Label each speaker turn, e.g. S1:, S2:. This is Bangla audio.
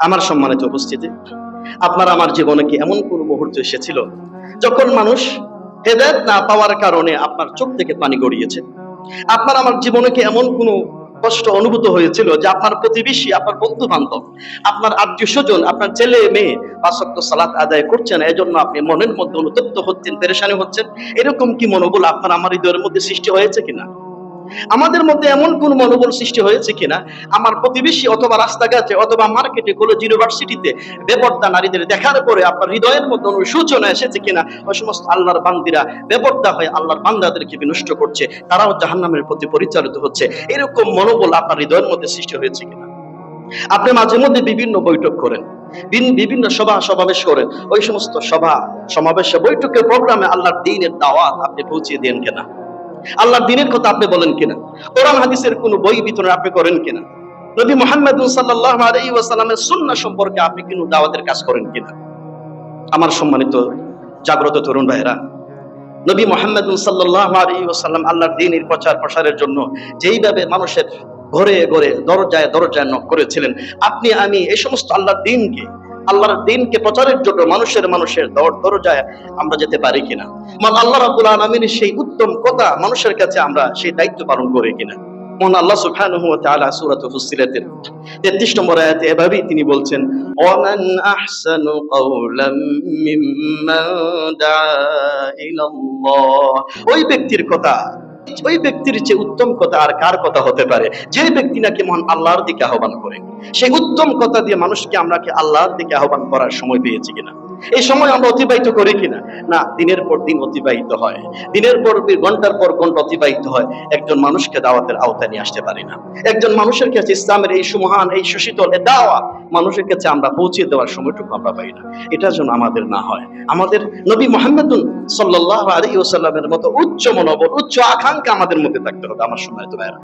S1: আমার সম্মানিত উপস্থিতি, আপনার আমার জীবনে কি এমন কোন মুহূর্ত এসেছিল যখন মানুষ হেদায়েত না পাওয়ার কারণে আপনার চোখ থেকে পানি গড়িয়েছে? আপনার আমার জীবনে কি এমন কোন কষ্ট অনুভূত হয়েছিল যে আপনার প্রতিবেশী, আপনার বন্ধু বান্ধব, আপনার আত্মীয় স্বজন, আপনার ছেলে মেয়ে ৫ ওয়াক্ত সালাত আদায় করছে না, এজন্য আপনি মনের মধ্যে অনুতপ্ত হচ্ছেন, পেরেশানি হচ্ছেন? এরকম কি মনোবল আপনার আমার হৃদয়ের মধ্যে সৃষ্টি হয়েছে কিনা? আমাদের মধ্যে এমন কোন মনোবল সৃষ্টি হয়েছে কিনা, আমার প্রতিবেশী অথবা রাস্তাঘাটে অথবা মার্কেটে, কলেজ, ইউনিভার্সিটিতে বেপরদা নারীদের দেখার পরে আপনার হৃদয়ের মধ্যে অনুশোচনা এসেছে কিনা? ওই সমস্ত আল্লাহর বান্দিরা বেপরদা হয়ে আল্লাহর বান্দাদেরকে বিনষ্ট করছে, তারাও জাহান্নামের প্রতি পরিচালিত হচ্ছে, এরকম মনোবল আপনার হৃদয়ের মধ্যে সৃষ্টি হয়েছে কিনা? আপনি মাঝে মধ্যে বিভিন্ন বৈঠক করেন, বিভিন্ন সভা সমাবেশ করেন, ওই সমস্ত সভা সমাবেশে, বৈঠকে, প্রোগ্রামে আল্লাহর দ্বীনের দাওয়াত আপনি পৌঁছে দেন কিনা? আল্লাহর দ্বীনের কথা আপনি বলেন কিনা? কোরআন হাদিসের কোন বই বিতরণ আপনি করেন কিনা? নবী মুহাম্মদ সাল্লাল্লাহু আলাইহি ওয়াসাল্লামের সুন্নাহ সম্পর্কে আপনি কোন দাওয়াতের কাজ করেন কিনা? আমার সম্মানিত জাগ্রত তরুণ ভাইরা, নবী মুহাম্মদ সাল্লাল্লাহু আলাইহি ওয়াসাল্লাম আল্লাহর দ্বীনের প্রচার প্রসারের জন্য যেইভাবে মানুষের ঘরে ঘরে, দরজায় দরজায় নক করেছিলেন, আপনি আমি এই সমস্ত আল্লাহর দ্বীনকে প্রচারের জন্য মানুষের দরজায় আমরা যেতে পারি কিনা? মানে আল্লাহ রাব্বুল আলামিনের সেই উত্তম কথা মানুষের কাছে আমরা সেই দায়িত্ব পালন করি কিনা? মহান আল্লাহ সুবহানাহু ওয়া তাআলা সূরা ফুসসিলাতের ৩৩ নম্বর আয়াতে এভাবেই তিনি বলছেন, ওয়ামান আহসানু কাওলাম মিম্মান দাআ ইলাল্লাহ। ওই ব্যক্তির চেয়ে উত্তম কথা আর কার কথা হতে পারে, যে ব্যক্তি নাকি মহান আল্লাহর দিকে আহ্বান করে? সেই উত্তম কথা দিয়ে মানুষকে আমরা কি আল্লাহর দিকে আহ্বান করার সময় পেয়েছি কিনা? এই সময় আমরা অতিবাহিত করি কিনা? না, দিনের পর দিন অতিবাহিত হয়, দিনের পর ঘন্টার পর ঘন্টা অতিবাহিত হয়, একজন মানুষকে দাওয়াতের আওতায় নিয়ে আসতে পারি না। একজন মানুষের কাছে ইসলামের এই সুমহান, এই সুশীতল দাওয়াত মানুষের কাছে আমরা পৌঁছে দেওয়ার সময়টুকু আমরা পাই না। এটা যেন আমাদের না হয়। আমাদের নবী মুহাম্মদ সাল্লাল্লাহু আলাইহি ওয়াসাল্লামের মতো উচ্চ মনোবল, উচ্চ আকাঙ্ক্ষা আমাদের মধ্যে থাকতে হবে। আমার সম্মানিত ভাইরা,